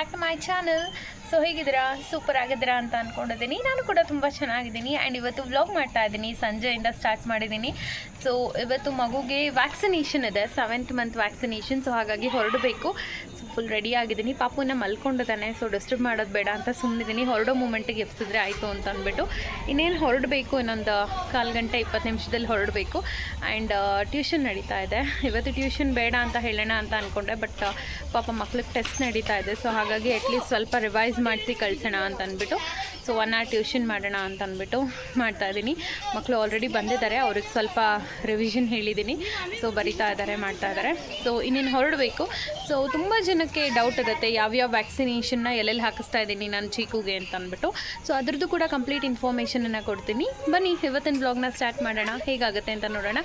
Back to my channel. So ಹೇಗಿದ್ದೀರಾ? Super ಆಗಿದ್ದೀರಾ ಅಂತ ಅಂದ್ಕೊಂಡಿದ್ದೀನಿ. ನಾನು ಕೂಡ ತುಂಬ ಚೆನ್ನಾಗಿದ್ದೀನಿ. ಆ್ಯಂಡ್ ಇವತ್ತು ವ್ಲಾಗ್ ಮಾಡ್ತಾ ಇದ್ದೀನಿ, ಸಂಜೆಯಿಂದ ಸ್ಟಾರ್ಟ್ ಮಾಡಿದ್ದೀನಿ. ಸೊ ಇವತ್ತು ಮಗುಗೆ ವ್ಯಾಕ್ಸಿನೇಷನ್ ಇದೆ, 7th ಮಂತ್ ವ್ಯಾಕ್ಸಿನೇಷನ್. ಸೊ ಹಾಗಾಗಿ ಹೊರಡಬೇಕು. ಸೊ ಫುಲ್ ರೆಡಿ ಆಗಿದ್ದೀನಿ. ಪಾಪುನ ಮಲ್ಕೊಂಡಿದ್ದಾನೆ, ಸೊ ಡಿಸ್ಟರ್ಬ್ ಮಾಡೋದು ಬೇಡ ಅಂತ ಸುಮ್ಮನಿದ್ದೀನಿ. ಹೊರಡೋ ಮೂಮೆಂಟಿಗೆ ಎಪ್ಸಿದ್ರೆ ಆಯಿತು ಅಂತ ಅಂದ್ಬಿಟ್ಟು ಇನ್ನೇನು ಹೊರಡಬೇಕು. ಇನ್ನೊಂದು 1/4 ಗಂಟೆ 20 ನಿಮಿಷದಲ್ಲಿ ಹೊರಡಬೇಕು. ಆ್ಯಂಡ್ ಟ್ಯೂಷನ್ ನಡೀತಾ ಇದೆ. ಇವತ್ತು ಟ್ಯೂಷನ್ ಬೇಡ ಅಂತ ಹೇಳೋಣ ಅಂತ ಅಂದ್ಕೊಂಡೆ, ಬಟ್ ಪಾಪ ಮಕ್ಳಿಗೆ ಟೆಸ್ಟ್ ನಡೀತಾ ಇದೆ. ಸೊ ಹಾಗಾಗಿ ಅಟ್ಲೀಸ್ಟ್ ಸ್ವಲ್ಪ ರಿವೈಸ್ ಮಾಡಿಸಿ ಕಳಿಸೋಣ ಅಂತ ಅಂದ್ಬಿಟ್ಟು ಸೊ 1 hour ಟ್ಯೂಷನ್ ಮಾಡೋಣ ಅಂತ ಅಂದ್ಬಿಟ್ಟು ಮಾಡ್ತಾಯಿದ್ದೀನಿ. ಮಕ್ಕಳು ಆಲ್ರೆಡಿ ಬಂದಿದ್ದಾರೆ, ಅವ್ರಿಗೆ ಸ್ವಲ್ಪ ರಿವಿಷನ್ ಹೇಳಿದ್ದೀನಿ. ಸೊ ಬರಿತಾ ಇದ್ದಾರೆ, ಮಾಡ್ತಾ ಇದ್ದಾರೆ. ಸೊ ಇನ್ನೇನು ಹೊರಡಬೇಕು. ಸೊ ತುಂಬ ಜನಕ್ಕೆ ಡೌಟ್ ಇರುತ್ತೆ, ಯಾವ್ಯಾವ ವ್ಯಾಕ್ಸಿನೇಷನ್ನ ಎಲ್ಲೆಲ್ಲಿ ಹಾಕಿಸ್ತಾ ಇದ್ದೀನಿ ನಾನು ಚೀಕುಗೆ ಅಂತ ಅಂದ್ಬಿಟ್ಟು. ಸೊ ಅದ್ರದ್ದು ಕೂಡ ಕಂಪ್ಲೀಟ್ ಇನ್ಫಾರ್ಮೇಷನನ್ನು ಕೊಡ್ತೀನಿ. ಬನ್ನಿ ಇವತ್ತಿನ ಬ್ಲಾಗ್ನ ಸ್ಟಾರ್ಟ್ ಮಾಡೋಣ, ಹೇಗಾಗುತ್ತೆ ಅಂತ ನೋಡೋಣ.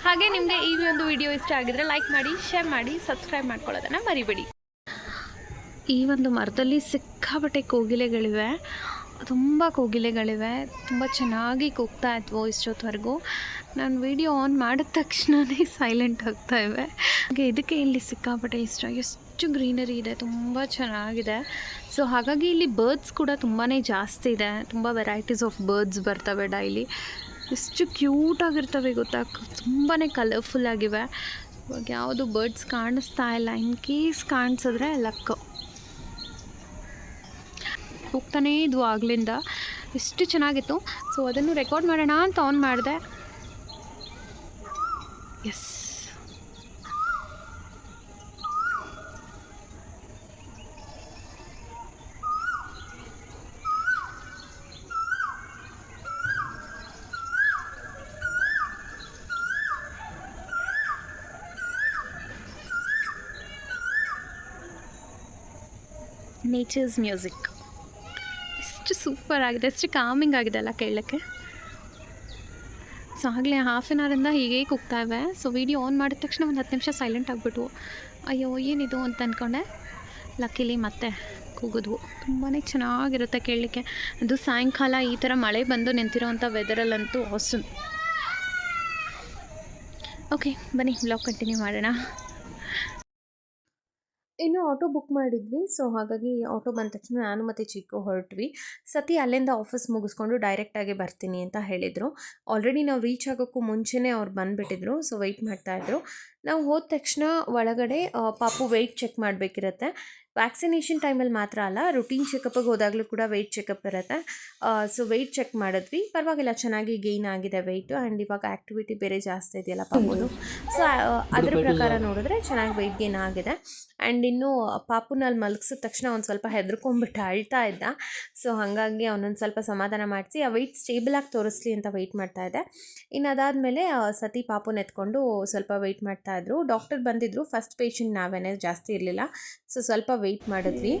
ಹಾಗೆ ನಿಮಗೆ ಈ ಒಂದು ವಿಡಿಯೋ ಇಷ್ಟ ಆಗಿದ್ರೆ ಲೈಕ್ ಮಾಡಿ, ಶೇರ್ ಮಾಡಿ, ಸಬ್ಸ್ಕ್ರೈಬ್ ಮಾಡ್ಕೊಳ್ಳೋದನ್ನು ಮರಿಬೇಡಿ. ಈ ಒಂದು ಮರದಲ್ಲಿ ಸಿಕ್ಕಾಪಟ್ಟೆ ಕೋಗಿಲೆಗಳಿವೆ, ತುಂಬ ಕೋಗಿಲೆಗಳಿವೆ. ತುಂಬ ಚೆನ್ನಾಗಿ ಕೂಗ್ತಾ ಇದ್ವು ಇಷ್ಟೊತ್ತವರೆಗೂ. ನಾನು ವಿಡಿಯೋ ಆನ್ ಮಾಡಿದ ತಕ್ಷಣವೇ ಸೈಲೆಂಟ್ ಆಗ್ತಾ ಇವೆ. ಹಾಗೆ ಇದಕ್ಕೆ ಇಲ್ಲಿ ಸಿಕ್ಕಾಪಟ್ಟೆ ಇಷ್ಟ, ಎಷ್ಟು ಗ್ರೀನರಿ ಇದೆ, ತುಂಬ ಚೆನ್ನಾಗಿದೆ. ಸೊ ಹಾಗಾಗಿ ಇಲ್ಲಿ ಬರ್ಡ್ಸ್ ಕೂಡ ತುಂಬಾ ಜಾಸ್ತಿ ಇದೆ. ತುಂಬ ವೆರೈಟೀಸ್ ಆಫ್ ಬರ್ಡ್ಸ್ ಬರ್ತವೆ ಡೈಲಿ. ಎಷ್ಟು ಕ್ಯೂಟಾಗಿರ್ತವೆ ಗೊತ್ತಾ, ತುಂಬಾ ಕಲರ್ಫುಲ್ ಆಗಿವೆ. ಇವಾಗ ಯಾವುದು ಬರ್ಡ್ಸ್ ಕಾಣಿಸ್ತಾ ಇಲ್ಲ. In case ಕಾಣಿಸಿದ್ರೆ luck. ಹೋಗ್ತಾನೇ ಇದು ಆಗ್ಲಿಂದ, ಎಷ್ಟು ಚೆನ್ನಾಗಿತ್ತು. ಸೊ ಅದನ್ನು ರೆಕಾರ್ಡ್ ಮಾಡೋಣ ಅಂತ ಆನ್ ಮಾಡಿದೆ. ಎಸ್, ನೇಚರ್ಸ್ ಮ್ಯೂಸಿಕ್ ಎಷ್ಟು ಸೂಪರ್ ಆಗಿದೆ, ಎಷ್ಟು ಕಾಮಿಂಗ್ ಆಗಿದೆ ಅಲ್ಲ ಕೇಳೋಕ್ಕೆ. ಸೊ ಆಗಲೇ 1/2 hour ಹೀಗೆ ಕೂಗ್ತಾ ಇವೆ. ಸೊ ವಿಡಿಯೋ ಆನ್ ಮಾಡಿದ ತಕ್ಷಣ ಒಂದು 10 ನಿಮಿಷ ಸೈಲೆಂಟ್ ಆಗಿಬಿಟ್ವು. ಅಯ್ಯೋ ಏನಿದು ಅಂತ ಅಂದ್ಕೊಂಡೆ. ಲಕ್ಕಿಲಿ ಮತ್ತೆ ಕೂಗಿದ್ವು. ತುಂಬಾ ಚೆನ್ನಾಗಿರುತ್ತೆ ಕೇಳಲಿಕ್ಕೆ. ಅದು ಸಾಯಂಕಾಲ ಈ ಥರ ಮಳೆ ಬಂದು ನಿಂತಿರೋವಂಥ ವೆದರಲ್ಲಂತೂ ಆಸಮ್. ಓಕೆ ಬನ್ನಿ ಬ್ಲಾಗ್ ಕಂಟಿನ್ಯೂ ಮಾಡೋಣ. ಇನ್ನು ಆಟೋ ಬುಕ್ ಮಾಡಿದ್ವಿ. ಸೊ ಹಾಗಾಗಿ ಆಟೋ ಬಂದ ತಕ್ಷಣ ನಾನು ಮತ್ತು ಚಿಕ್ಕು ಹೊರಟ್ವಿ. ಸತಿ ಅಲ್ಲಿಂದ ಆಫೀಸ್ ಮುಗಿಸ್ಕೊಂಡು ಡೈರೆಕ್ಟಾಗಿ ಬರ್ತೀನಿ ಅಂತ ಹೇಳಿದರು. ಆಲ್ರೆಡಿ ನಾವು ರೀಚ್ ಆಗೋಕ್ಕೂ ಮುಂಚೆನೇ ಅವ್ರು ಬಂದುಬಿಟ್ಟಿದ್ರು. ಸೊ ವೆಯ್ಟ್ ಮಾಡ್ತಾಯಿದ್ರು. ನಾವು ಹೋದ ತಕ್ಷಣ ಒಳಗಡೆ ಪಾಪು ವೆಯ್ಟ್ ಚೆಕ್ ಮಾಡಬೇಕಿರುತ್ತೆ. ವ್ಯಾಕ್ಸಿನೇಷನ್ ಟೈಮಲ್ಲಿ ಮಾತ್ರ ಅಲ್ಲ, ರುಟೀನ್ ಚೆಕಪ್ಪಿಗೆ ಹೋದಾಗಲೂ ಕೂಡ ವೆಯ್ಟ್ ಚೆಕಪ್ ಇರುತ್ತೆ. ಸೊ ವೆಯ್ಟ್ ಚೆಕ್ ಮಾಡಿದ್ವಿ, ಪರವಾಗಿಲ್ಲ, ಚೆನ್ನಾಗಿ ಗೇನ್ ಆಗಿದೆ ವೆಯ್ಟು. ಆ್ಯಂಡ್ ಇವಾಗ ಆ್ಯಕ್ಟಿವಿಟಿ ಬೇರೆ ಜಾಸ್ತಿ ಇದೆಯಲ್ಲ ಪಾಪುದು. ಸೊ ಅದ್ರ ಪ್ರಕಾರ ನೋಡಿದ್ರೆ ಚೆನ್ನಾಗಿ ವೆಯ್ಟ್ ಗೇನ್ ಆಗಿದೆ. ಆ್ಯಂಡ್ ಇನ್ನು ಪಾಪುನಲ್ಲಿ ಮಲಗಿಸಿದ ತಕ್ಷಣ ಒಂದು ಸ್ವಲ್ಪ ಹೆದರ್ಕೊಂಡ್ಬಿಟ್ಟು ಅಳ್ತಾ ಇದ್ದ. ಸೊ ಹಾಗಾಗಿ ಅವನೊಂದು ಸ್ವಲ್ಪ ಸಮಾಧಾನ ಮಾಡಿಸಿ ಆ ವೆಯ್ಟ್ ಸ್ಟೇಬಲಾಗಿ ತೋರಿಸ್ಲಿ ಅಂತ ವೆಯ್ಟ್ ಮಾಡ್ತಾಯಿದ್ದೆ. ಇನ್ನು ಅದಾದಮೇಲೆ ಸತಿ ಪಾಪುನ ಎತ್ಕೊಂಡು ಸ್ವಲ್ಪ ವೆಯ್ಟ್ ಮಾಡ್ತಾಯಿದ್ರು. ಡಾಕ್ಟರ್ ಬಂದಿದ್ದರು. ಫಸ್ಟ್ ಪೇಷಂಟ್ ನಾವೇನೇ, ಜಾಸ್ತಿ ಇರಲಿಲ್ಲ. ಸೊ ಸ್ವಲ್ಪ ವೆಯ್ಟ್ ಮಾಡಿದ್ವಿ.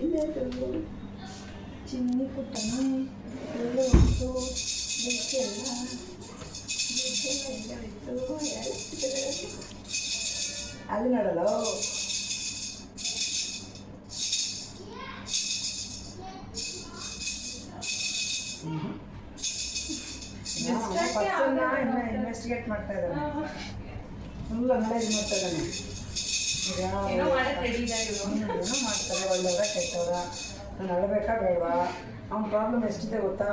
ಅಲ್ಲಿ ನೋಡಲ್ಲ ಇನ್ವೆಸ್ಟಿಗೇಟ್ ಮಾಡ್ತಾ ಇದ್ದಾನೆ, ಫುಲ್ ಅನಲೈಸ್ ಮಾಡ್ತಾ ಇದ್ದಾನೆ. ಏನೋ ಮಾಡ್ತಾರೆ, ಒಳ್ಳೆಯವರ ಕೆಟ್ಟವರ, ನಾನು ಅಳಬೇಕಾ ಬೇಡವಾ, ಅವ್ನ ಪ್ರಾಬ್ಲಮ್ ಎಷ್ಟಿದೆ ಗೊತ್ತಾ?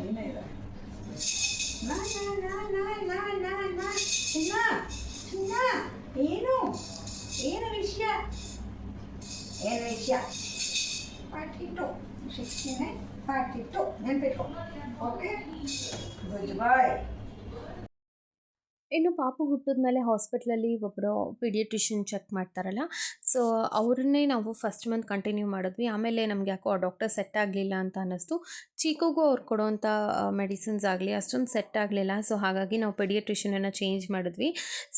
ಏನೇ ಇದೆ ಏನು ಏನು ವಿಷಯ, ಏನು ವಿಷಯ? ಪಾಟಿಟ್ಟು 16 ಪಾಟಿಟ್ಟು ನೆನ್ಪಿಟ್ಟು. ಓಕೆ, ಗುಡ್ ಬಾಯ್. ಇನ್ನು ಪಾಪು ಹುಟ್ಟಿದ ಮೇಲೆ ಹಾಸ್ಪಿಟ್ಲಲ್ಲಿ ಒಬ್ಬರು ಪೀಡಿಯಾಟ್ರಿಷಿಯನ್ ಚೆಕ್ ಮಾಡ್ತಾರಲ್ಲ, ಸೊ ಅವ್ರನ್ನೇ ನಾವು ಫಸ್ಟ್ ಮಂತ್ ಕಂಟಿನ್ಯೂ ಮಾಡಿದ್ವಿ. ಆಮೇಲೆ ನಮಗೆ ಯಾಕೋ ಆ ಡಾಕ್ಟರ್ ಸೆಟ್ ಆಗಲಿಲ್ಲ ಅಂತ ಅನ್ನಿಸ್ತು. ಚೀಕೋಗೂ ಅವ್ರು ಕೊಡೋವಂಥ ಮೆಡಿಸಿನ್ಸ್ ಆಗಲಿ ಅಷ್ಟೊಂದು ಸೆಟ್ ಆಗಲಿಲ್ಲ. ಸೊ ಹಾಗಾಗಿ ನಾವು ಪೀಡಿಯಾಟ್ರಿಷಿಯನನ್ನು ಚೇಂಜ್ ಮಾಡಿದ್ವಿ.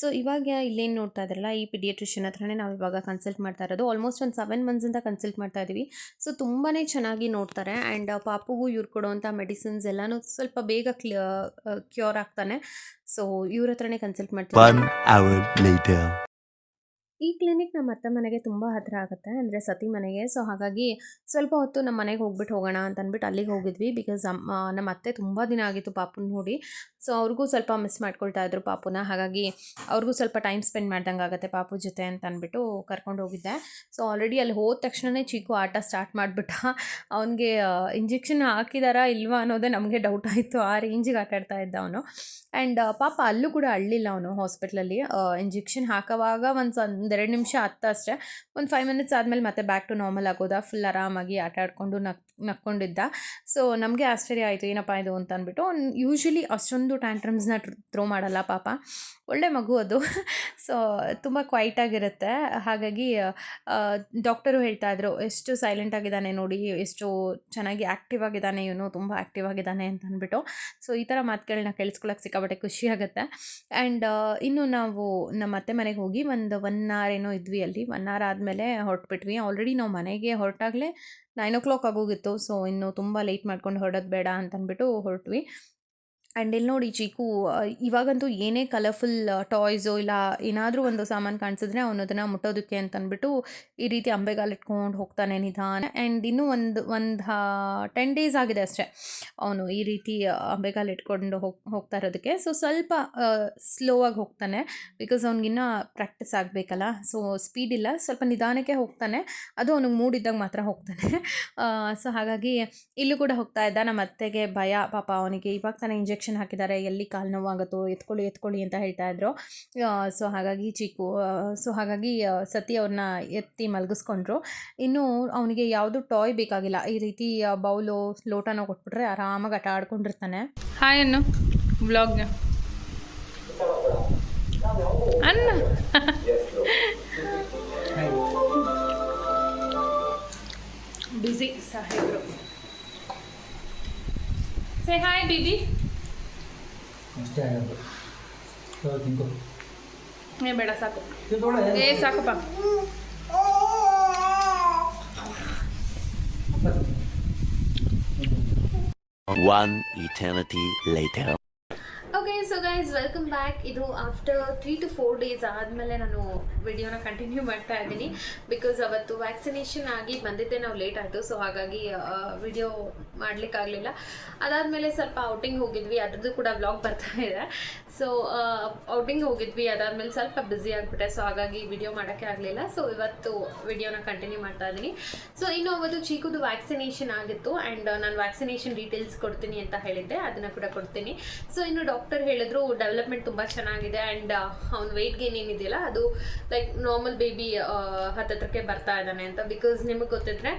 ಸೊ ಇವಾಗ ಇಲ್ಲೇನು ನೋಡ್ತಾ ಇದ್ದಾರಲ್ಲ, ಈ ಪೀಡಿಯಾಟ್ರಿಷಿಯನ್ ಹತ್ರನೇ ನಾವು ಇವಾಗ ಕನ್ಸಲ್ಟ್ ಮಾಡ್ತಾ ಇರೋದು. ಆಲ್ಮೋಸ್ಟ್ ಒಂದು 7 months ಕನ್ಸಲ್ಟ್ ಮಾಡ್ತಾ ಇದ್ದೀವಿ. ಸೊ ತುಂಬಾ ಚೆನ್ನಾಗಿ ನೋಡ್ತಾರೆ. ಆ್ಯಂಡ್ ಪಾಪುಗೂ ಇವ್ರು ಕೊಡೋವಂಥ ಮೆಡಿಸಿನ್ಸ್ ಎಲ್ಲನೂ ಸ್ವಲ್ಪ ಬೇಗ ಕ್ಯೂರ್ ಆಗ್ತಾನೆ. ಸೊ ಇವ್ರ ಹತ್ರನೇ ಕನ್ಸಲ್ಟ್ ಮಾಡ್ತೀವಿ. 1 hour later. ಈ ಕ್ಲಿನಿಕ್ ನಮ್ಮ ಅತ್ತೆ ಮನೆಗೆ ತುಂಬ ಹತ್ತಿರ ಆಗುತ್ತೆ, ಅಂದರೆ ಸತಿ ಮನೆಗೆ. ಸೊ ಹಾಗಾಗಿ ಸ್ವಲ್ಪ ಹೊತ್ತು ನಮ್ಮ ಮನೆಗೆ ಹೋಗೋಣ ಅಂತ ಅಂದ್ಬಿಟ್ಟು ಅಲ್ಲಿಗೆ ಹೋಗಿದ್ವಿ. ಬಿಕಾಸ್ ನಮ್ಮ ಅತ್ತೆ ತುಂಬ ದಿನ ಆಗಿತ್ತು ಪಾಪುನ ನೋಡಿ. ಸೊ ಅವ್ರಿಗೂ ಸ್ವಲ್ಪ ಮಿಸ್ ಮಾಡ್ಕೊಳ್ತಾ ಇದ್ರು ಪಾಪುನ. ಹಾಗಾಗಿ ಅವ್ರಿಗೂ ಸ್ವಲ್ಪ ಟೈಮ್ ಸ್ಪೆಂಡ್ ಮಾಡ್ದಂಗೆ ಆಗುತ್ತೆ ಪಾಪು ಜೊತೆ ಅಂತ ಅಂದ್ಬಿಟ್ಟು ಕರ್ಕೊಂಡು ಹೋಗಿದ್ದೆ. ಸೊ ಆಲ್ರೆಡಿ ಅಲ್ಲಿ ಹೋದ ತಕ್ಷಣವೇ ಚೀಕು ಆಟ ಸ್ಟಾರ್ಟ್ ಮಾಡಿಬಿಟ್ಟ. ಅವನಿಗೆ ಇಂಜೆಕ್ಷನ್ ಹಾಕಿದಾರಾ ಇಲ್ವಾ ಅನ್ನೋದೇ ನಮಗೆ ಡೌಟ್ ಆಯಿತು. ಆ ರೇಂಜಿಗೆ ಆಟ ಆಡ್ತಾ ಇದ್ದ ಅವನು. ಆ್ಯಂಡ್ ಪಾಪ ಅಲ್ಲೂ ಕೂಡ ಅಳ್ಳಿಲ್ಲ ಅವನು ಹಾಸ್ಪಿಟ್ಲಲ್ಲಿ. ಇಂಜೆಕ್ಷನ್ ಹಾಕೋವಾಗ ಒಂದೆರಡು ನಿಮಿಷ ಹತ್ತು ಅಷ್ಟೇ. ಒಂದು 5 ಮಿನಿಟ್ಸ್ ಆದಮೇಲೆ ಮತ್ತೆ ಬ್ಯಾಕ್ ಟು ನಾರ್ಮಲ್ ಆಗೋದ. ಫುಲ್ ಆರಾಮಾಗಿ ಆಟ ಆಡಿಕೊಂಡು ನಕ್ಕೊಂಡಿದ್ದ. ಸೊ ನಮಗೆ ಆಶ್ಚರ್ಯ ಆಯಿತು, ಏನಪ್ಪ ಇದು ಅಂತ ಅಂದ್ಬಿಟ್ಟು. ಯೂಶ್ವಲಿ ಅಷ್ಟೊಂದು ಟ್ಯಾಂಟ್ರಮ್ಸ್ನ ಥ್ರೋ ಮಾಡಲ್ಲ ಪಾಪ, ಒಳ್ಳೆ ಮಗು ಅದು. ಸೊ ತುಂಬ ಕ್ವೈಟಾಗಿರುತ್ತೆ. ಹಾಗಾಗಿ ಡಾಕ್ಟರು ಹೇಳ್ತಾಯಿದ್ರು, ಎಷ್ಟು ಸೈಲೆಂಟ್ ಆಗಿದ್ದಾನೆ ನೋಡಿ, ಎಷ್ಟು ಚೆನ್ನಾಗಿ ಆ್ಯಕ್ಟಿವ್ ಆಗಿದ್ದಾನೆ ಇವನು, ತುಂಬ ಆ್ಯಕ್ಟಿವ್ ಆಗಿದ್ದಾನೆ ಅಂತ ಅಂದ್ಬಿಟ್ಟು. ಸೊ ಈ ಥರ ಮಾತುಗಳನ್ನ ಕೇಳಿಸ್ಕೊಳ್ಳೋಕೆ ಸಿಕ್ಕಾಪಟ್ಟೆ ಖುಷಿ ಆಗುತ್ತೆ. ಆ್ಯಂಡ್ ಇನ್ನು ನಾವು ನಮ್ಮ ಅತ್ತೆ ಮನೆಗೆ ಹೋಗಿ ಒಂದು 1 ಅವರ್ ಏನೋ ಇದ್ವಿ ಅಲ್ಲಿ. 1 ಅವರ್ ಆದಮೇಲೆ ಹೊರಟ್ಬಿಟ್ವಿ. ಆಲ್ರೆಡಿ ನಾವು ಮನೆಗೆ ಹೊರಟಾಗಲೇ 9 o'clock ಆಗೋಗಿತ್ತು. ಸೊ ಇನ್ನು ತುಂಬ ಲೇಟ್ ಮಾಡ್ಕೊಂಡು ಹೊರಡೋದು ಬೇಡ ಅಂತಂದ್ಬಿಟ್ಟು ಹೊರಟ್ವಿ. ಆ್ಯಂಡ್ ಇಲ್ಲಿ ನೋಡಿ ಚೀಕು ಇವಾಗಂತೂ ಏನೇ ಕಲರ್ಫುಲ್ ಟಾಯ್ಸು ಇಲ್ಲ ಏನಾದರೂ ಒಂದು ಸಾಮಾನು ಕಾಣಿಸಿದ್ರೆ ಅವನು ಅದನ್ನು ಮುಟ್ಟೋದಕ್ಕೆ ಅಂತಂದ್ಬಿಟ್ಟು ಈ ರೀತಿ ಅಂಬೆಗಾಲು ಇಟ್ಕೊಂಡು ಹೋಗ್ತಾನೆ ನಿಧಾನ. ಆ್ಯಂಡ್ ಇನ್ನೂ ಒಂದು 10 days ಆಗಿದೆ ಅಷ್ಟೇ ಅವನು ಈ ರೀತಿ ಅಂಬೆಗಾಲು ಇಟ್ಕೊಂಡು ಹೋಗ್ತಾ ಇರೋದಕ್ಕೆ. ಸೊ ಸ್ವಲ್ಪ ಸ್ಲೋ ಆಗಿ ಹೋಗ್ತಾನೆ, ಬಿಕಾಸ್ ಅವ್ನಿಗಿನ್ನ ಪ್ರಾಕ್ಟೀಸ್ ಆಗಬೇಕಲ್ಲ. ಸೊ ಸ್ಪೀಡ್ ಇಲ್ಲ, ಸ್ವಲ್ಪ ನಿಧಾನಕ್ಕೆ ಹೋಗ್ತಾನೆ. ಅದು ಅವ್ನಿಗೆ ಮೂಡಿದ್ದಾಗ ಮಾತ್ರ ಹೋಗ್ತಾನೆ. ಸೊ ಹಾಗಾಗಿ ಇಲ್ಲೂ ಕೂಡ ಹೋಗ್ತಾ ಇದ್ದ. ನಮ್ಮ ಅತ್ತೆಗೆ ಭಯ, ಪಾಪ ಅವನಿಗೆ ಇವಾಗ ತಾನೇ ಇಂಜೆಕ್ಷನ್ ಹಾಕಿದ್ದಾರೆ, ಎಲ್ಲಿ ಕಾಲು ನೋವಾಗುತ್ತೋ, ಎತ್ಕೊಳ್ಳಿ ಅಂತ ಹೇಳ್ತಾ ಇದ್ರು. ಸೊ ಹಾಗಾಗಿ ಸತಿ ಅವ್ರನ್ನ ಎತ್ತಿ ಮಲಗಿಸ್ಕೊಂಡ್ರು. ಇನ್ನು ಅವನಿಗೆ ಯಾವುದು ಟಾಯ್ ಬೇಕಾಗಿಲ್ಲ, ಈ ರೀತಿ ಬೌಲು ಲೋಟನೋ ಕೊಟ್ಬಿಟ್ರೆ ಆರಾಮಾಗಿ ಆಟ ಆಡ್ಕೊಂಡಿರ್ತಾನೆ. ಹಾಯ್ ಅನ್ನು ವ್ಲಾಗ್ನ ಅನ್ನ ಬಿಸಿ ಸಾಹೇಬ್ರು. Say hi baby. ಅಷ್ಟೇ ಆಗೋದು. ತಿಂಕೋ ಏ ಬೇಡ ಸಾಕು, ಏ ಸಾಕಪ್ಪ. One eternity later. Okay, so guys welcome back. ಇದು ಆಫ್ಟರ್ 3 to 4 days ಆದಮೇಲೆ ನಾನು ವಿಡಿಯೋನ ಕಂಟಿನ್ಯೂ ಮಾಡ್ತಾ ಇದ್ದೀನಿ. ಬಿಕಾಸ್ ಅವತ್ತು ವ್ಯಾಕ್ಸಿನೇಷನ್ ಆಗಿ ಬಂದಿದ್ದೆ ನಾವು ಲೇಟ್ ಆಯಿತು. ಸೊ ಹಾಗಾಗಿ ವಿಡಿಯೋ ಮಾಡಲಿಕ್ಕಾಗಲಿಲ್ಲ. ಅದಾದಮೇಲೆ ಸ್ವಲ್ಪ ಔಟಿಂಗ್ ಹೋಗಿದ್ವಿ, ಅದ್ರದ್ದು ಕೂಡ ವ್ಲಾಗ್ ಬರ್ತಾ ಇದೆ. ಸೊ ಔಟಿಂಗ್ ಹೋಗಿದ್ವಿ, ಅದಾದಮೇಲೆ ಸ್ವಲ್ಪ ಬ್ಯುಸಿ ಆಗಿಬಿಟ್ಟೆ. ಸೊ ಹಾಗಾಗಿ ವಿಡಿಯೋ ಮಾಡೋಕ್ಕೆ ಆಗಲಿಲ್ಲ. ಸೊ ಇವತ್ತು ವಿಡಿಯೋನ ಕಂಟಿನ್ಯೂ ಮಾಡ್ತಾ ಇದ್ದೀನಿ. ಸೊ ಇನ್ನು ಅವತ್ತು ಚೀಕುದು ವ್ಯಾಕ್ಸಿನೇಷನ್ ಆಗಿತ್ತು. ಆ್ಯಂಡ್ ನಾನು ವ್ಯಾಕ್ಸಿನೇಷನ್ ಡೀಟೇಲ್ಸ್ ಕೊಡ್ತೀನಿ ಅಂತ ಹೇಳಿದ್ದೆ, ಅದನ್ನು ಕೂಡ ಕೊಡ್ತೀನಿ. ಸೊ ಇನ್ನು ಡಾಕ್ಟರ್ ಹೇಳಿದ್ರು ಡೆವಲಪ್ಮೆಂಟ್ ತುಂಬ ಚೆನ್ನಾಗಿದೆ. ಆ್ಯಂಡ್ ಅವ್ನ ವೆಯ್ಟ್ ಗೇನ್ ಏನಿದೆಯಲ್ಲ ಅದು ಲೈಕ್ ನಾರ್ಮಲ್ ಬೇಬಿ ಹತ್ತತ್ರಕ್ಕೆ ಬರ್ತಾ ಇದ್ದಾನೆ ಅಂತ. ಬಿಕಾಸ್ ನಿಮಗೆ ಗೊತ್ತಿದ್ರೆ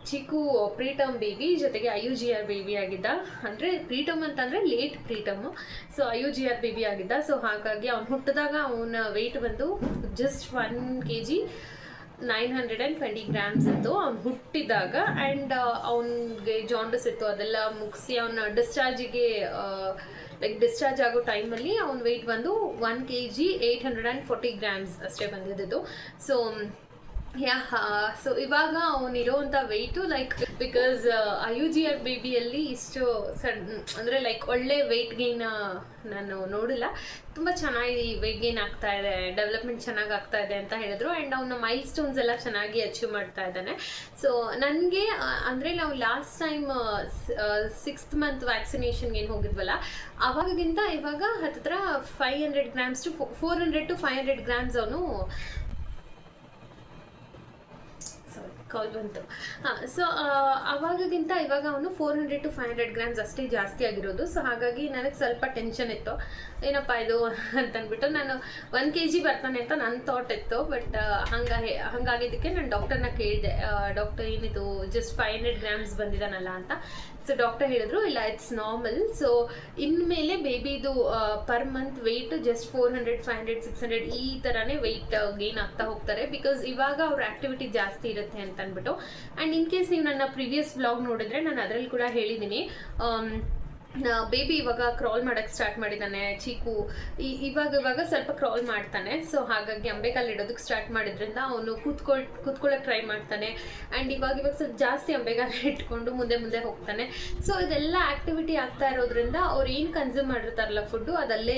ಚಿಕ್ಕು ಪ್ರೀಟರ್ಮ್ ಬೇಬಿ ಜೊತೆಗೆ IUGR ಬೇಬಿ ಆಗಿದ್ದ. ಅಂದರೆ ಪ್ರೀಟರ್ಮ್ ಅಂತಂದರೆ ಲೇಟ್ ಪ್ರೀಟರ್ಮು. ಸೊ IUGR ಬೇಬಿ ಆಗಿದ್ದ. ಸೊ ಹಾಗಾಗಿ ಅವ್ನು ಹುಟ್ಟಿದಾಗ ಅವನ ವೆಯ್ಟ್ ಬಂದು ಜಸ್ಟ್ 1 kg 920 grams ಇತ್ತು ಅವ್ನು ಹುಟ್ಟಿದಾಗ. ಆ್ಯಂಡ್ ಅವನಿಗೆ ಜಾಂಡಸ್ ಇತ್ತು, ಅದೆಲ್ಲ ಮುಗಿಸಿ ಅವನ ಡಿಸ್ಚಾರ್ಜಿಗೆ ಡಿಸ್ಚಾರ್ಜ್ ಆಗೋ ಟೈಮಲ್ಲಿ ಅವ್ನ ವೆಯ್ಟ್ ಬಂದು 1 kg 840 grams ಅಷ್ಟೇ ಬಂದಿದ್ದು. ಸೊ ಇವಾಗ ಅವನಿರೋವಂಥ ವೆಯ್ಟು ಬಿಕಾಸ್ IUGR ಬೇಬಿಯಲ್ಲಿ ಇಷ್ಟು ಅಂದರೆ ಒಳ್ಳೆ ವೆಯ್ಟ್ ಗೇನ್ ನಾನು ನೋಡಿಲ್ಲ. ತುಂಬ ಚೆನ್ನಾಗಿ ವೆಯ್ಟ್ ಗೇನ್ ಆಗ್ತಾ ಇದೆ, ಡೆವಲಪ್ಮೆಂಟ್ ಚೆನ್ನಾಗಿ ಆಗ್ತಾ ಇದೆ ಅಂತ ಹೇಳಿದ್ರು. ಆ್ಯಂಡ್ ಅವನ ಮೈಲ್ ಸ್ಟೋನ್ಸ್ ಎಲ್ಲ ಚೆನ್ನಾಗಿ ಅಚೀವ್ ಮಾಡ್ತಾ ಇದ್ದಾನೆ. ಸೊ ನನಗೆ ಅಂದರೆ ನಾವು ಲಾಸ್ಟ್ ಟೈಮ್ 6th month ವ್ಯಾಕ್ಸಿನೇಷನ್ಗೆ ಏನು ಹೋಗಿದ್ವಲ್ಲ, ಅವಾಗಕ್ಕಿಂತ ಇವಾಗ ಹತ್ತಿರ 500 grams to 400 to 500 grams ಅವನು ಕಾಲ್ ಬಂತು. ಸೊ ಅವಾಗಕ್ಕಿಂತ ಇವಾಗ ಅವನು 400 to 500 grams ಅಷ್ಟೇ ಜಾಸ್ತಿ ಆಗಿರೋದು. ಸೊ ಹಾಗಾಗಿ ನನಗೆ ಸ್ವಲ್ಪ ಟೆನ್ಷನ್ ಇತ್ತು, ಏನಪ್ಪ ಇದು ಅಂತಂದ್ಬಿಟ್ಟು. ನಾನು 1 kg ಬರ್ತಾನೆ ಅಂತ ನನ್ನ ಥಾಟ್ ಇತ್ತು. ಬಟ್ ಹಂಗಾಗಿದ್ದಕ್ಕೆ ನಾನು ಡಾಕ್ಟರ್ನ ಕೇಳಿದೆ, ಡಾಕ್ಟರ್ ಏನಿದು ಜಸ್ಟ್ 500 grams ಬಂದಿದ್ದಾನಲ್ಲ ಅಂತ. ಸೊ ಡಾಕ್ಟರ್ ಹೇಳಿದ್ರು ಇಲ್ಲ, ಇಟ್ಸ್ ನಾರ್ಮಲ್. ಸೊ ಇನ್ಮೇಲೆ ಬೇಬಿದು ಪರ್ ಮಂತ್ ವೆಯ್ಟ್ ಜಸ್ಟ್ 400 500 600 ಈ ಥರನೇ ವೆಯ್ಟ್ ಗೇನ್ ಆಗ್ತಾ ಹೋಗ್ತಾರೆ. ಬಿಕಾಸ್ ಇವಾಗ ಅವ್ರ ಆ್ಯಕ್ಟಿವಿಟಿ ಜಾಸ್ತಿ ಇರುತ್ತೆ ಅಂತ ಅಂದ್ಬಿಟ್ಟು. ಆ್ಯಂಡ್ ಇನ್ ಕೇಸ್ ನೀವು ನನ್ನ ಪ್ರೀವಿಯಸ್ ವ್ಲಾಗ್ ನೋಡಿದ್ರೆ ನಾನು ಅದರಲ್ಲಿ ಕೂಡ ಹೇಳಿದ್ದೀನಿ, ಬೇಬಿ ಇವಾಗ ಕ್ರಾಲ್ ಮಾಡೋಕ್ಕೆ ಸ್ಟಾರ್ಟ್ ಮಾಡಿದ್ದಾನೆ. ಚೀಕು ಇವಾಗ ಸ್ವಲ್ಪ ಕ್ರಾಲ್ ಮಾಡ್ತಾನೆ. ಸೊ ಹಾಗಾಗಿ ಅಂಬೆಗಾಲು ಇಡೋದಕ್ಕೆ ಸ್ಟಾರ್ಟ್ ಮಾಡಿದ್ರಿಂದ ಅವನು ಕೂತ್ಕೊಳ್ಳೋಕೆ ಟ್ರೈ ಮಾಡ್ತಾನೆ. ಆ್ಯಂಡ್ ಇವಾಗ ಸ್ವಲ್ಪ ಜಾಸ್ತಿ ಅಂಬೆಗಾಲು ಇಟ್ಕೊಂಡು ಮುಂದೆ ಹೋಗ್ತಾನೆ. ಸೊ ಇದೆಲ್ಲ ಆ್ಯಕ್ಟಿವಿಟಿ ಆಗ್ತಾ ಇರೋದ್ರಿಂದ ಅವ್ರು ಏನು ಕನ್ಸ್ಯೂಮ್ ಮಾಡಿರ್ತಾರಲ್ಲ ಫುಡ್ಡು, ಅದಲ್ಲೇ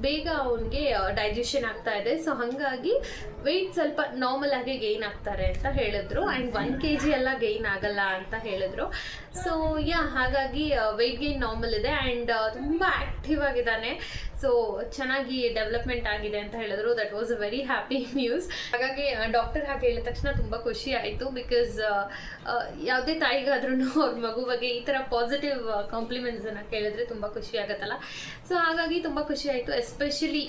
ಬೇಗ ಅವನಿಗೆ ಡೈಜೆಷನ್ ಆಗ್ತಾ ಇದೆ. ಸೊ ಹಾಗಾಗಿ ವೆಯ್ಟ್ ಸ್ವಲ್ಪ ನಾರ್ಮಲ್ ಆಗಿ ಗೇನ್ ಆಗ್ತಾರೆ ಅಂತ ಹೇಳಿದ್ರು. ಆ್ಯಂಡ್ 1 kg ಎಲ್ಲ ಗೇನ್ ಆಗಲ್ಲ ಅಂತ ಹೇಳಿದ್ರು. ಸೊ ಹಾಗಾಗಿ ವೆಯ್ಟ್ ಗೇನ್ ನಾರ್ಮಲ್ ಇದೆ ಆ್ಯಂಡ್ ತುಂಬ ಆ್ಯಕ್ಟಿವ್ ಆಗಿದ್ದಾನೆ. ಸೊ ಚೆನ್ನಾಗಿ ಡೆವಲಪ್ಮೆಂಟ್ ಆಗಿದೆ ಅಂತ ಹೇಳಿದ್ರು. That was a very happy news. ಹಾಗಾಗಿ ಡಾಕ್ಟರ್ ಹಾಗೆ ಹೇಳಿದ ತಕ್ಷಣ ತುಂಬ ಖುಷಿ ಆಯಿತು. ಬಿಕಾಸ್ ಯಾವುದೇ ತಾಯಿಗಾದ್ರೂ ಅವ್ರ ಮಗು ಬಗ್ಗೆ ಈ ಥರ ಪಾಸಿಟಿವ್ ಕಾಂಪ್ಲಿಮೆಂಟ್ಸನ್ನು ಕೇಳಿದ್ರೆ ತುಂಬ ಖುಷಿ ಆಗುತ್ತಲ್ಲ. ಸೊ ಹಾಗಾಗಿ ತುಂಬ ಖುಷಿ ಆಯಿತು. Especially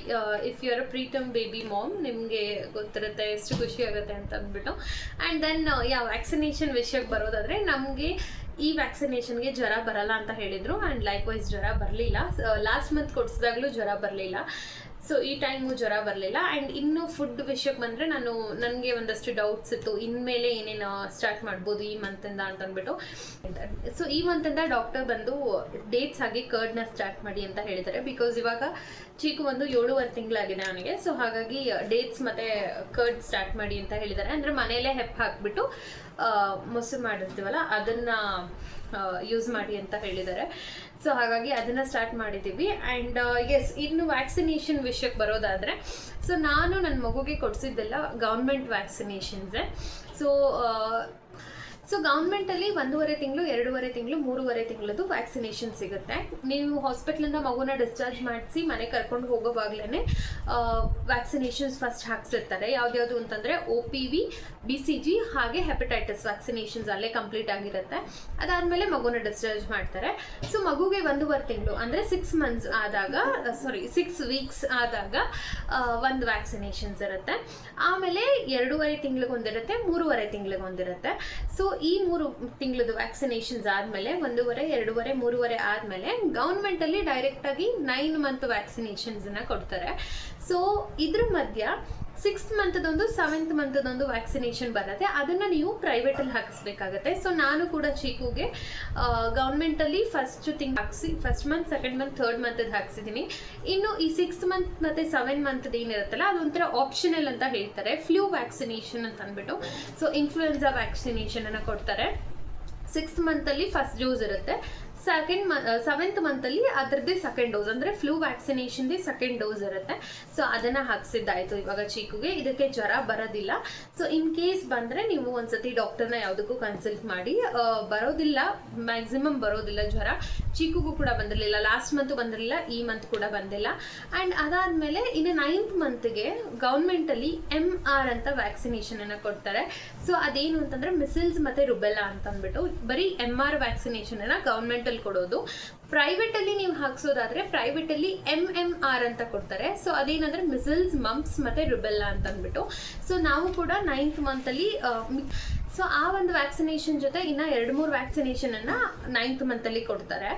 if you are a preterm baby mom, ನಿಮಗೆ ಗೊತ್ತಿರುತ್ತೆ ಎಷ್ಟು ಖುಷಿ ಆಗುತ್ತೆ ಅಂತ ಅಂದ್ಬಿಟ್ಟು. ಆ್ಯಂಡ್ ದೆನ್ ವ್ಯಾಕ್ಸಿನೇಷನ್ ವಿಷಯಕ್ಕೆ ಬರೋದಾದರೆ, ನಮಗೆ ಈ ವ್ಯಾಕ್ಸಿನೇಷನ್ಗೆ ಜ್ವರ ಬರಲ್ಲ ಅಂತ ಹೇಳಿದರು. ಆ್ಯಂಡ್ ಲೈಕ್ ವೈಸ್ ಜ್ವರ ಬರಲಿಲ್ಲ. ಲಾಸ್ಟ್ ಮಂತ್ ಕೊಡಿಸಿದಾಗಲೂ ಜ್ವರ ಬರಲಿಲ್ಲ. ಸೊ ಈ ಟೈಮು ಜ್ವರ ಬರಲಿಲ್ಲ. ಆ್ಯಂಡ್ ಇನ್ನು ಫುಡ್ ವಿಷಯಕ್ಕೆ ಬಂದರೆ, ನನಗೆ ಒಂದಷ್ಟು ಡೌಟ್ಸ್ ಇತ್ತು, ಇನ್ಮೇಲೆ ಏನೇನು ಸ್ಟಾರ್ಟ್ ಮಾಡ್ಬೋದು ಈ ಮಂತಿಂದ ಅಂತ ಅಂದ್ಬಿಟ್ಟು. ಸೊ ಈ ಮಂತಿಂದ ಡಾಕ್ಟರ್ ಬಂದು ಡೇಟ್ಸ್ ಆಗಿ ಕರ್ಡ್ನ ಸ್ಟಾರ್ಟ್ ಮಾಡಿ ಅಂತ ಹೇಳಿದ್ದಾರೆ. ಬಿಕಾಸ್ ಇವಾಗ ಚೀಕು ಒಂದು 7.5 ತಿಂಗಳಾಗಿದೆ ಅವನಿಗೆ. ಸೊ ಹಾಗಾಗಿ ಡೇಟ್ಸ್ ಮತ್ತು ಕರ್ಡ್ ಸ್ಟಾರ್ಟ್ ಮಾಡಿ ಅಂತ ಹೇಳಿದ್ದಾರೆ. ಅಂದರೆ ಮನೆಯಲ್ಲೇ ಹೆಪ್ಪು ಹಾಕ್ಬಿಟ್ಟು ಮೊಸರು ಮಾಡಿರ್ತೀವಲ್ಲ ಅದನ್ನು ಯೂಸ್ ಮಾಡಿ ಅಂತ ಹೇಳಿದ್ದಾರೆ. ಸೊ ಹಾಗಾಗಿ ಅದನ್ನು ಸ್ಟಾರ್ಟ್ ಮಾಡಿದ್ದೀವಿ. ಆ್ಯಂಡ್ ಎಸ್, ಇನ್ನು ವ್ಯಾಕ್ಸಿನೇಷನ್ ವಿಷಯಕ್ಕೆ ಬರೋದಾದರೆ, ಸೊ ನಾನು ನನ್ನ ಮಗುಗೆ ಕೊಡಿಸಿದ್ದೆಲ್ಲ ಗೌರ್ಮೆಂಟ್ ವ್ಯಾಕ್ಸಿನೇಷನ್ಸೇ. ಸೊ ಗೌರ್ಮೆಂಟಲ್ಲಿ 1.5 ತಿಂಗಳು, 2.5 ತಿಂಗಳು, 3.5 ತಿಂಗಳದ್ದು ವ್ಯಾಕ್ಸಿನೇಷನ್ ಸಿಗುತ್ತೆ. ನೀವು ಹಾಸ್ಪಿಟ್ಲಿಂದ ಮಗುನ ಡಿಸ್ಚಾರ್ಜ್ ಮಾಡಿಸಿ ಮನೆ ಕರ್ಕೊಂಡು ಹೋಗೋವಾಗಲೇ ವ್ಯಾಕ್ಸಿನೇಷನ್ಸ್ ಫಸ್ಟ್ ಹಾಕ್ಸಿರ್ತಾರೆ. ಯಾವ್ದ್ಯಾವುದು ಅಂತಂದರೆ OPV, BCG ಹಾಗೆ ಹೆಪಟೈಟಿಸ್ ವ್ಯಾಕ್ಸಿನೇಷನ್ಸ್ ಅಲ್ಲೇ ಕಂಪ್ಲೀಟ್ ಆಗಿರುತ್ತೆ. ಅದಾದಮೇಲೆ ಮಗುನ ಡಿಸ್ಚಾರ್ಜ್ ಮಾಡ್ತಾರೆ. ಸೊ ಮಗುಗೆ 1.5 ತಿಂಗಳು ಅಂದರೆ 6 ವೀಕ್ಸ್ ಆದಾಗ ಒಂದು ವ್ಯಾಕ್ಸಿನೇಷನ್ಸ್ ಇರುತ್ತೆ. ಆಮೇಲೆ 2.5 ತಿಂಗಳಿಗೊಂದಿರುತ್ತೆ, 3.5 ತಿಂಗಳಿಗೊಂದಿರುತ್ತೆ. ಸೊ ಈ 3 ತಿಂಗಳದ್ದು ವ್ಯಾಕ್ಸಿನೇಷನ್ಸ್ ಆದಮೇಲೆ 1.5, 2.5, 3.5 ಆದಮೇಲೆ ಗೌರ್ಮೆಂಟಲ್ಲಿ ಡೈರೆಕ್ಟಾಗಿ 9 ಮಂತ್ ವ್ಯಾಕ್ಸಿನೇಷನ್ಸನ್ನು ಕೊಡ್ತಾರೆ. ಸೊ ಇದ್ರ ಮಧ್ಯ 6th ಮಂತದೊಂದು 7th ಮಂತದೊಂದು ವ್ಯಾಕ್ಸಿನೇಷನ್ ಬರುತ್ತೆ. ಅದನ್ನು ನೀವು ಪ್ರೈವೇಟಲ್ಲಿ ಹಾಕಿಸ್ಬೇಕಾಗತ್ತೆ. ಸೊ ನಾನು ಕೂಡ ಚೀಕುಗೆ ಗೌರ್ಮೆಂಟಲ್ಲಿ ಫಸ್ಟ್ ಹಾಕಿಸಿ, first month, second month, third ಮಂತದ್ದು ಹಾಕ್ಸಿದ್ದೀನಿ. ಇನ್ನು ಈ 6th ಮಂತ್ ಮತ್ತು 7th ಮಂತದ್ದು ಏನಿರುತ್ತಲ್ಲ ಅದೊಂಥರ ಆಪ್ಷನಲ್ ಅಂತ ಹೇಳ್ತಾರೆ. ಫ್ಲೂ ವ್ಯಾಕ್ಸಿನೇಷನ್ ಅಂತ ಅಂದ್ಬಿಟ್ಟು. ಸೊ ಇನ್ಫ್ಲೂಯೆನ್ಸಾ ವ್ಯಾಕ್ಸಿನೇಷನ್ ಅನ್ನು ಕೊಡ್ತಾರೆ. 6th ಮಂತಲ್ಲಿ ಫಸ್ಟ್ ಡೋಸ್ ಇರುತ್ತೆ. 7th ಮಂತಲ್ಲಿ ಅದರದ್ದೇ ಸೆಕೆಂಡ್ ಡೋಸ್, ಅಂದರೆ ಫ್ಲೂ ವ್ಯಾಕ್ಸಿನೇಷನ್ದೇ ಸೆಕೆಂಡ್ ಡೋಸ್ ಇರುತ್ತೆ. ಸೊ ಅದನ್ನು ಹಾಕ್ಸಿದ್ದಾಯಿತು ಇವಾಗ ಚೀಕುಗೆ. ಇದಕ್ಕೆ ಜ್ವರ ಬರೋದಿಲ್ಲ. ಸೊ ಇನ್ ಕೇಸ್ ಬಂದರೆ ನೀವು ಒಂದ್ಸತಿ ಡಾಕ್ಟರ್ನ ಯಾವುದಕ್ಕೂ ಕನ್ಸಲ್ಟ್ ಮಾಡಿ. ಬರೋದಿಲ್ಲ, ಮ್ಯಾಕ್ಸಿಮಮ್ ಬರೋದಿಲ್ಲ ಜ್ವರ. ಚೀಕುಗೂ ಕೂಡ ಬಂದಿರಲಿಲ್ಲ, ಲಾಸ್ಟ್ ಮಂತು ಬಂದಿರಲಿಲ್ಲ, ಈ ಮಂತ್ ಕೂಡ ಬಂದಿಲ್ಲ. ಆ್ಯಂಡ್ ಅದಾದಮೇಲೆ ಇನ್ನು 9th ಮಂತ್ಗೆ ಗೌರ್ಮೆಂಟಲ್ಲಿ MR ಅಂತ ವ್ಯಾಕ್ಸಿನೇಷನನ್ನು ಕೊಡ್ತಾರೆ. ಸೊ ಅದೇನು ಅಂತಂದರೆ ಮಿಸಲ್ಸ್ ಮತ್ತು ರುಬೆಲ್ಲಾ ಅಂತ ಅಂದ್ಬಿಟ್ಟು ಬರೀ MR ವ್ಯಾಕ್ಸಿನೇಷನನ್ನು ಗೌರ್ಮೆಂಟಲ್ಲಿ ಕೊಡೋದು. ಪ್ರೈವೇಟಲ್ಲಿ ನೀವು ಹಾಕ್ಸೋದಾದರೆ ಪ್ರೈವೇಟಲ್ಲಿ MMR ಅಂತ ಕೊಡ್ತಾರೆ. ಸೊ ಅದೇನಂದರೆ ಮಿಸಲ್ಸ್, ಮಂಪ್ಸ್ ಮತ್ತು ರುಬೆಲ್ಲಾ ಅಂತ ಅಂದ್ಬಿಟ್ಟು. ಸೊ ನಾವು ಕೂಡ 9th ಮಂತಲ್ಲಿ ಸೊ ಆ ಒಂದು ವ್ಯಾಕ್ಸಿನೇಷನ್ ಜೊತೆ ಇನ್ನು 2-3 ವ್ಯಾಕ್ಸಿನೇಷನನ್ನು 9th ಮಂತಲ್ಲಿ ಕೊಡ್ತಾರೆ.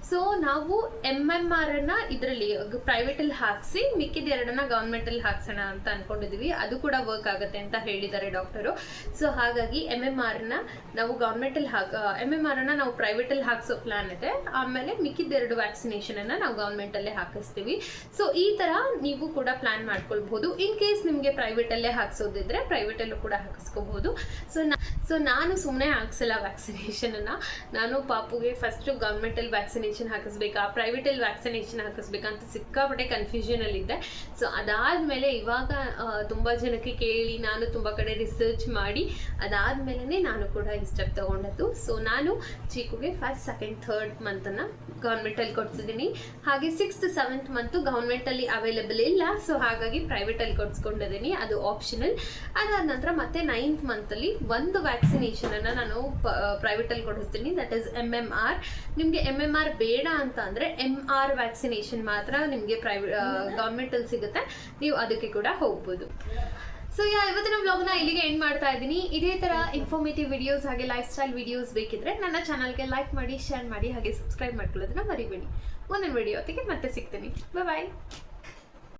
ಸೊ ನಾವು MMR ಅನ್ನು ಇದರಲ್ಲಿ ಪ್ರೈವೇಟಲ್ಲಿ ಹಾಕಿಸಿ ಮಿಕ್ಕಿದ 2 ಗೌರ್ಮೆಂಟಲ್ಲಿ ಹಾಕ್ಸೋಣ ಅಂತ ಅಂದ್ಕೊಂಡಿದ್ದೀವಿ. ಅದು ಕೂಡ ವರ್ಕ್ ಆಗುತ್ತೆ ಅಂತ ಹೇಳಿದ್ದಾರೆ ಡಾಕ್ಟರು. ಸೊ ಹಾಗಾಗಿ MMRನ ನಾವು ಗೌರ್ಮೆಂಟಲ್ಲಿ MMRನ ನಾವು ಪ್ರೈವೇಟಲ್ಲಿ ಹಾಕಿಸೋ ಪ್ಲಾನ್ ಇದೆ. ಆಮೇಲೆ ಮಿಕ್ಕಿದ 2 ವ್ಯಾಕ್ಸಿನೇಷನನ್ನು ನಾವು ಗೌರ್ಮೆಂಟಲ್ಲೇ ಹಾಕಿಸ್ತೀವಿ. ಸೊ ಈ ಥರ ನೀವು ಕೂಡ ಪ್ಲಾನ್ ಮಾಡ್ಕೊಳ್ಬೋದು. ಇನ್ ಕೇಸ್ ನಿಮಗೆ ಪ್ರೈವೇಟಲ್ಲೇ ಹಾಕ್ಸೋದಿದ್ರೆ ಪ್ರೈವೇಟಲ್ಲೂ ಕೂಡ ಹಾಕಿಸ್ಕೋಬಹುದು. ಸೊ ನಾನು ಸುಮ್ಮನೆ ಹಾಕ್ಸಲ್ಲ ವ್ಯಾಕ್ಸಿನೇಷನನ್ನು. ನಾನು ಪಾಪುಗೆ ಫಸ್ಟು ಗೌರ್ಮೆಂಟಲ್ಲಿ ವ್ಯಾಕ್ಸಿನೇಷನ್ ಹಾಕಿಸ್ಬೇಕಾ, ಪ್ರೈವೇಟಲ್ಲಿ ವ್ಯಾಕ್ಸಿನೇಷನ್ ಹಾಕಿಸ್ಬೇಕಾ ಅಂತ ಸಿಕ್ಕಾಪಟ್ಟೆ ಕನ್ಫ್ಯೂಷನಲ್ಲಿದ್ದೆ. ಸೊ ಅದಾದಮೇಲೆ ಇವಾಗ ತುಂಬ ಜನಕ್ಕೆ ಕೇಳಿ ನಾನು ತುಂಬ ಕಡೆ ರಿಸರ್ಚ್ ಮಾಡಿ ಅದಾದಮೇಲೆ ನಾನು ಕೂಡ ಈ ಸ್ಟೆಪ್ ತೊಗೊಂಡದ್ದು. ಸೊ ನಾನು ಚೀಕುಗೆ ಫಸ್ಟ್, ಸೆಕೆಂಡ್, ಥರ್ಡ್ ಮಂತನ್ನು ಗೌರ್ಮೆಂಟಲ್ಲಿ ಕೊಡ್ಸಿದ್ದೀನಿ. ಹಾಗೆ 6th, 7th ಮಂತು ಗೌರ್ಮೆಂಟಲ್ಲಿ ಅವೈಲೇಬಲ್ ಇಲ್ಲ. ಸೊ ಹಾಗಾಗಿ ಪ್ರೈವೇಟಲ್ಲಿ ಕೊಡ್ಸ್ಕೊಂಡಿದ್ದೀನಿ, ಅದು ಆಪ್ಷನಲ್. ಅದಾದ ನಂತರ ಮತ್ತೆ 9th ಮಂತಲ್ಲಿ ಒಂದು ವ್ಯಾಕ್ಸಿನೇಷನನ್ನು ನಾನು ಪ್ರೈವೇಟಲ್ಲಿ ಕೊಡಿಸ್ತೀನಿ, ದಟ್ ಈಸ್ MMR. ನಿಮಗೆ MMR ಬೇಡ ಅಂತ ಅಂದರೆ MR ವ್ಯಾಕ್ಸಿನೇಷನ್ ಮಾತ್ರ ನಿಮಗೆ ಗೌರ್ಮೆಂಟಲ್ಲಿ ಸಿಗುತ್ತೆ, ನೀವು ಅದಕ್ಕೆ ಕೂಡ ಹೋಗ್ಬೋದು. ಸೊ ಇವತ್ತಿನ ವ್ಲಾಗ್ನ ಇಲ್ಲಿಗೆ ಎಂಡ್ ಮಾಡ್ತಾ ಇದ್ದೀನಿ. ಇದೇ ಥರ ಇನ್ಫಾರ್ಮೇಟಿವ್ ವಿಡಿಯೋಸ್ ಹಾಗೆ ಲೈಫ್ ಸ್ಟೈಲ್ ವಿಡಿಯೋಸ್ ಬೇಕಿದ್ರೆ ನನ್ನ ಚಾನಲ್ಗೆ ಲೈಕ್ ಮಾಡಿ, ಶೇರ್ ಮಾಡಿ, ಹಾಗೆ ಸಬ್ಸ್ಕ್ರೈಬ್ ಮಾಡ್ಕೊಳ್ಳೋದನ್ನ ಮರಿಬೇಡಿ. ಮುಂದಿನ ವಿಡಿಯೋ ಹೊತ್ತಿಗೆ ಮತ್ತೆ ಸಿಗ್ತೀನಿ. ಬಾಯ್.